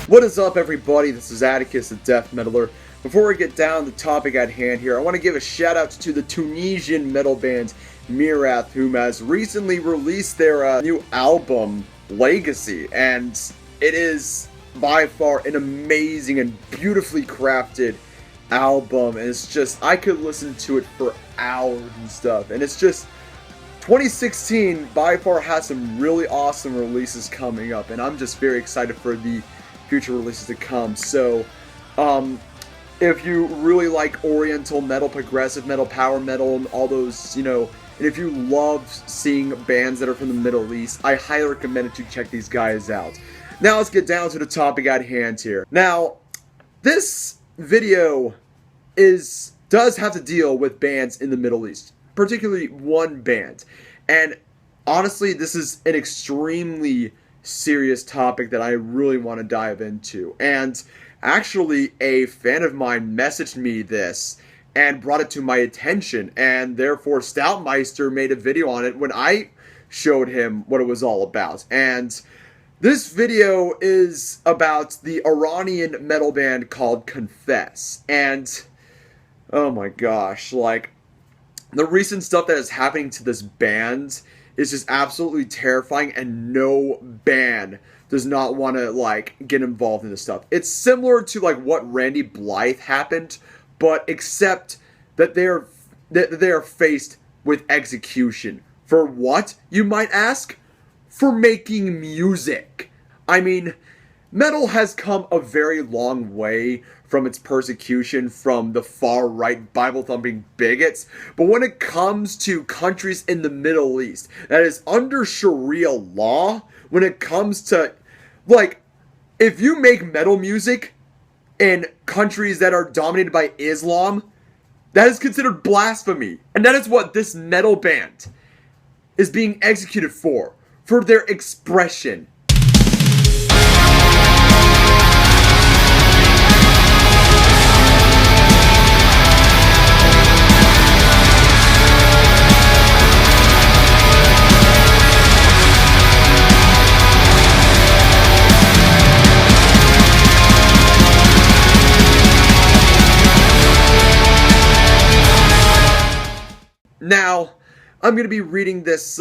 What is up, everybody? This is Atticus, the Death Metaler. Before we get down to the topic at hand here, I want to give a shout out to the Tunisian metal band Mirath, whom has recently released their new album, Legacy, and it is by far an amazing and beautifully crafted album, and it's just, I could listen to it for hours and stuff, and it's just, 2016 by far has some really awesome releases coming up, and I'm just very excited for the future releases to come. So, if you really like Oriental metal, progressive metal, power metal, and all those, and if you love seeing bands that are from the Middle East, I highly recommend it to check these guys out. Now let's get down to the topic at hand here. Now, this video does have to deal with bands in the Middle East, particularly one band. And honestly, this is an extremely serious topic that I really want to dive into. And actually, a fan of mine messaged me this and brought it to my attention, and therefore Stoutmeister made a video on it when I showed him what it was all about. And this video is about the Iranian metal band called Confess. And oh my gosh, like, the recent stuff that is happening to this band is just absolutely terrifying, and no band does not want to, like, get involved in this stuff. It's similar to, like, what Randy Blythe happened, but except that they are faced with execution. For what, you might ask? For making music. I mean, metal has come a very long way from its persecution from the far-right Bible-thumping bigots, but when it comes to countries in the Middle East that is under Sharia law, when it comes to, like, if you make metal music in countries that are dominated by Islam, that is considered blasphemy. And that is what this metal band is being executed for their expression. Now, I'm going to be reading this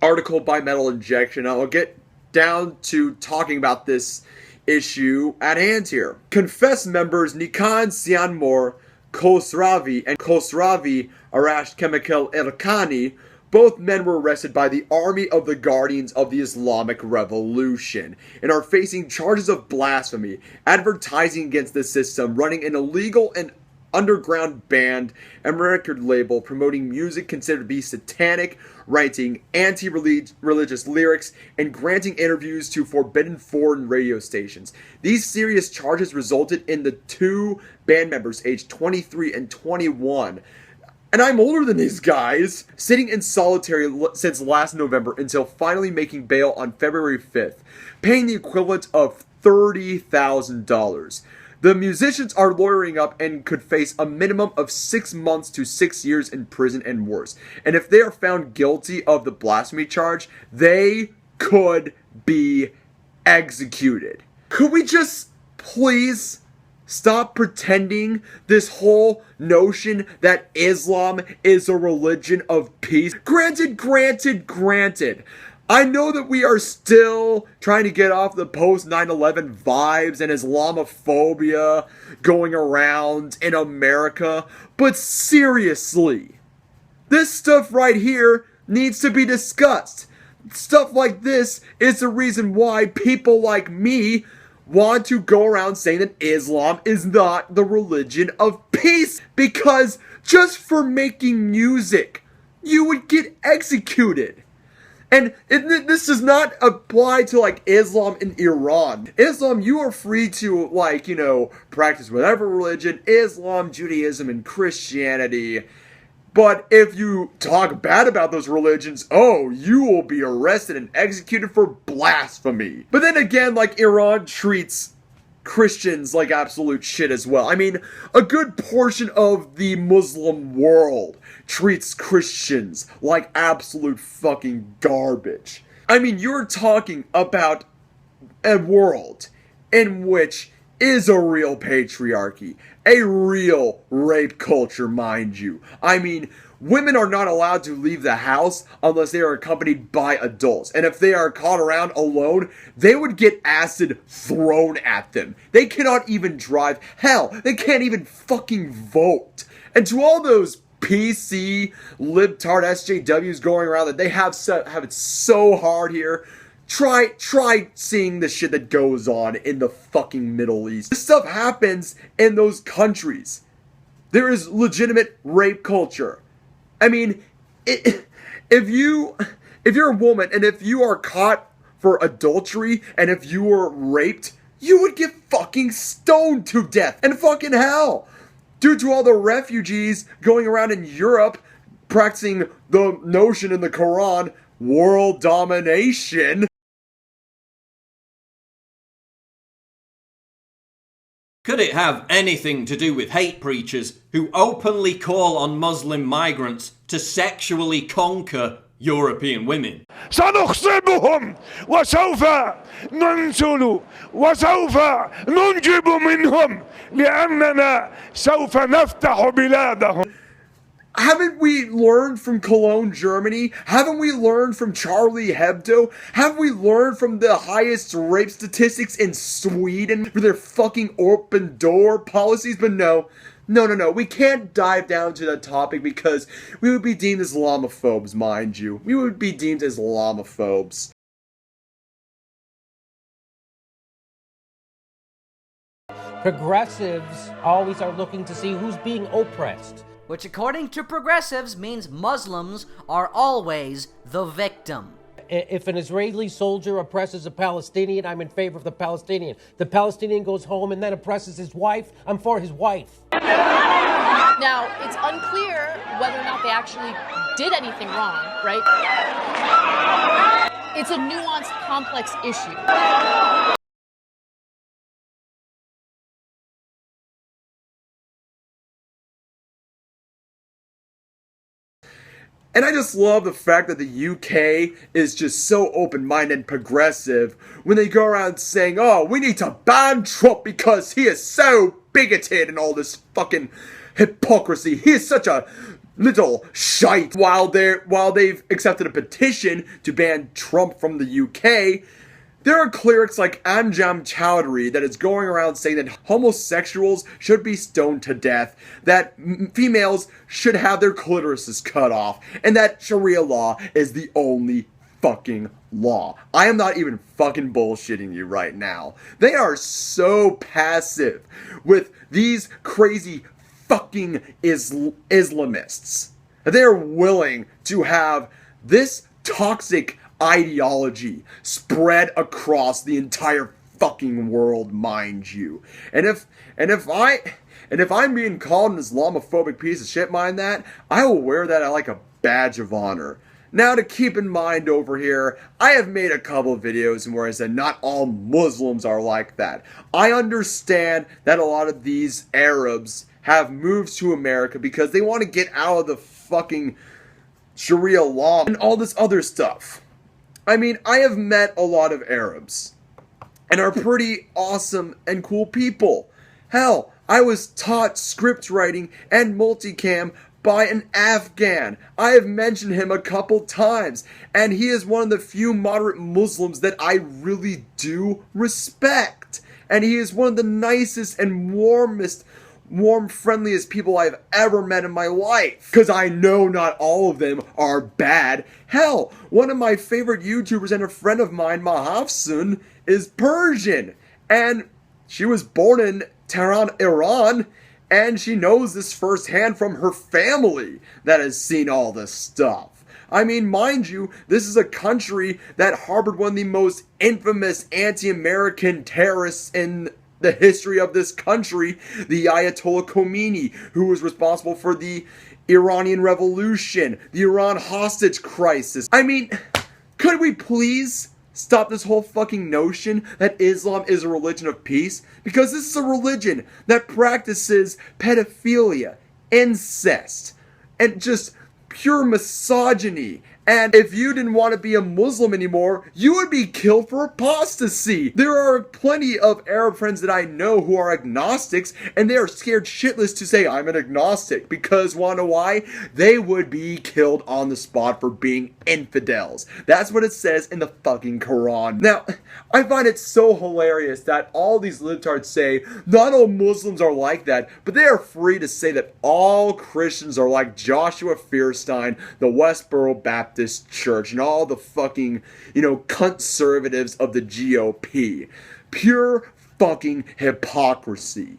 article by Metal Injection. I'll get down to talking about this issue at hand here. Confess members Nikan Sianmor Khosravi and Khosravi Arash Chemical Erkani, both men were arrested by the Army of the Guardians of the Islamic Revolution and are facing charges of blasphemy, advertising against the system, running an illegal and underground band and record label, promoting music considered to be satanic, writing anti-religious lyrics, and granting interviews to forbidden foreign radio stations. These serious charges resulted in the two band members, aged 23 and 21, and I'm older than these guys, sitting in solitary since last November until finally making bail on February 5th, paying the equivalent of $30,000. The musicians are lawyering up and could face a minimum of 6 months to 6 years in prison and worse. And if they are found guilty of the blasphemy charge, they could be executed. Could we just please stop pretending this whole notion that Islam is a religion of peace? Granted. I know that we are still trying to get off the post-9/11 vibes and Islamophobia going around in America, but seriously, this stuff right here needs to be discussed. Stuff like this is the reason why people like me want to go around saying that Islam is not the religion of peace, because just for making music, you would get executed. And this does not apply to, like, Islam in Iran. Islam, you are free to, like, practice whatever religion, Islam, Judaism, and Christianity. But if you talk bad about those religions, you will be arrested and executed for blasphemy. But then again, like, Iran treats Christians like absolute shit as well. I mean, a good portion of the Muslim world treats Christians like absolute fucking garbage. I mean, you're talking about a world in which is a real patriarchy, a real rape culture, mind you. I mean, women are not allowed to leave the house unless they are accompanied by adults. And if they are caught around alone, they would get acid thrown at them. They cannot even drive. Hell, they can't even fucking vote. And to all those PC, libtard SJWs going around that they have it so hard here, Try seeing the shit that goes on in the fucking Middle East. This stuff happens in those countries. There is legitimate rape culture. I mean, if you're a woman and if you are caught for adultery and if you were raped, you would get fucking stoned to death and fucking hell. Due to all the refugees going around in Europe practicing the notion in the Quran, world domination. Could it have anything to do with hate preachers who openly call on Muslim migrants to sexually conquer European women? سنخصبهم وسوف ننزل وسوف ننجب منهم لأننا سوف نفتح بلادهم. Haven't we learned from Cologne, Germany? Haven't we learned from Charlie Hebdo? Haven't we learned from the highest rape statistics in Sweden for their fucking open door policies? But no. We can't dive down to that topic because we would be deemed Islamophobes, mind you. We would be deemed Islamophobes. Progressives always are looking to see who's being oppressed. Which, according to progressives, means Muslims are always the victim. If an Israeli soldier oppresses a Palestinian, I'm in favor of the Palestinian. The Palestinian goes home and then oppresses his wife, I'm for his wife. Now, it's unclear whether or not they actually did anything wrong, right? It's a nuanced, complex issue. And I just love the fact that the UK is just so open-minded and progressive when they go around saying, oh, we need to ban Trump because he is so bigoted and all this fucking hypocrisy. He is such a little shite. While they've accepted a petition to ban Trump from the UK, there are clerics like Anjam Chowdhury that is going around saying that homosexuals should be stoned to death, that females should have their clitorises cut off, and that Sharia law is the only fucking law. I am not even fucking bullshitting you right now. They are so passive with these crazy fucking Islamists. They are willing to have this toxic ideology spread across the entire fucking world, mind you. And if I'm being called an Islamophobic piece of shit, mind that, I will wear that like a badge of honor. Now, to keep in mind over here, I have made a couple of videos where I said not all Muslims are like that. I understand that a lot of these Arabs have moved to America because they want to get out of the fucking Sharia law and all this other stuff. I mean, I have met a lot of Arabs and are pretty awesome and cool people. Hell, I was taught script writing and multicam by an Afghan. I have mentioned him a couple times, and he is one of the few moderate Muslims that I really do respect. And he is one of the nicest and friendliest people I've ever met in my life. Because I know not all of them are bad. Hell, one of my favorite YouTubers and a friend of mine, Mahafsun, is Persian. And she was born in Tehran, Iran. And she knows this firsthand from her family that has seen all this stuff. I mean, mind you, this is a country that harbored one of the most infamous anti-American terrorists in the history of this country, the Ayatollah Khomeini, who was responsible for the Iranian Revolution, the Iran hostage crisis. I mean, could we please stop this whole fucking notion that Islam is a religion of peace? Because this is a religion that practices pedophilia, incest, and just pure misogyny And if you didn't want to be a Muslim anymore, you would be killed for apostasy. There are plenty of Arab friends that I know who are agnostics, and they are scared shitless to say, I'm an agnostic, because wanna know why? They would be killed on the spot for being infidels. That's what it says in the fucking Quran. Now, I find it so hilarious that all these libtards say, not all Muslims are like that, but they are free to say that all Christians are like Joshua Fierstein, the Westboro Baptist Church, and all the fucking, conservatives of the GOP. Pure fucking hypocrisy.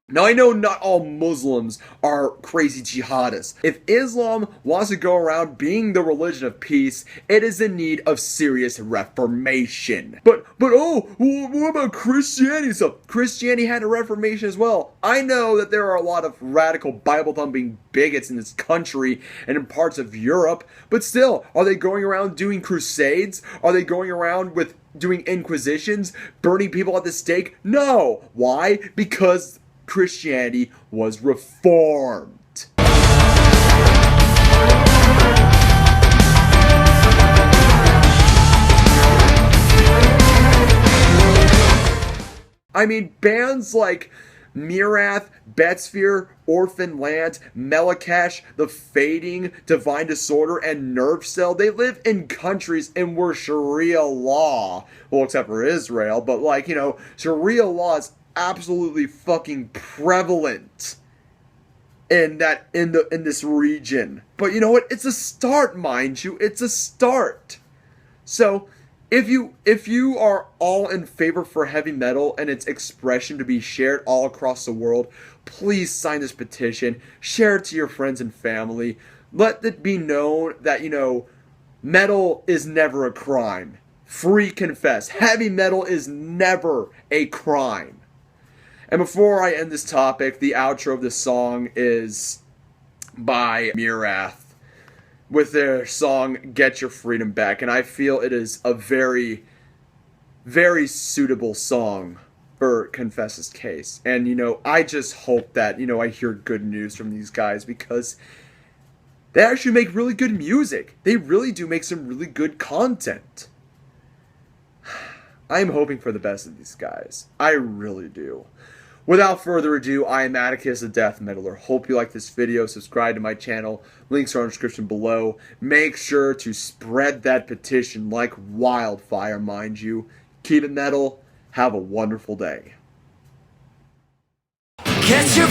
Now, I know not all Muslims are crazy jihadists. If Islam wants to go around being the religion of peace, it is in need of serious reformation. But what about Christianity? So, Christianity had a reformation as well. I know that there are a lot of radical Bible-thumping bigots in this country and in parts of Europe, but still, are they going around doing crusades? Are they going around with doing inquisitions, burning people at the stake? No. Why? Because Christianity was reformed. I mean, bands like Mirath, Betsphere, Orphan Land, Melakash, The Fading, Divine Disorder, and Nerve Cell, they live in countries in where Sharia law, well, except for Israel, but Sharia law is absolutely fucking prevalent in this region. But you know what? It's a start, mind you. It's a start. So if you are all in favor for heavy metal and its expression to be shared all across the world, please sign this petition. Share it to your friends and family. Let it be known that, metal is never a crime. Free confess. Heavy metal is never a crime. And before I end this topic, the outro of this song is by Mirath with their song Get Your Freedom Back. And I feel it is a very, very suitable song for Confess's case. And, I just hope that, I hear good news from these guys, because they actually make really good music. They really do make some really good content. I am hoping for the best of these guys. I really do. Without further ado, I am Atticus, the Death Metaler. Hope you like this video. Subscribe to my channel. Links are in the description below. Make sure to spread that petition like wildfire, mind you. Keep it metal. Have a wonderful day. Get your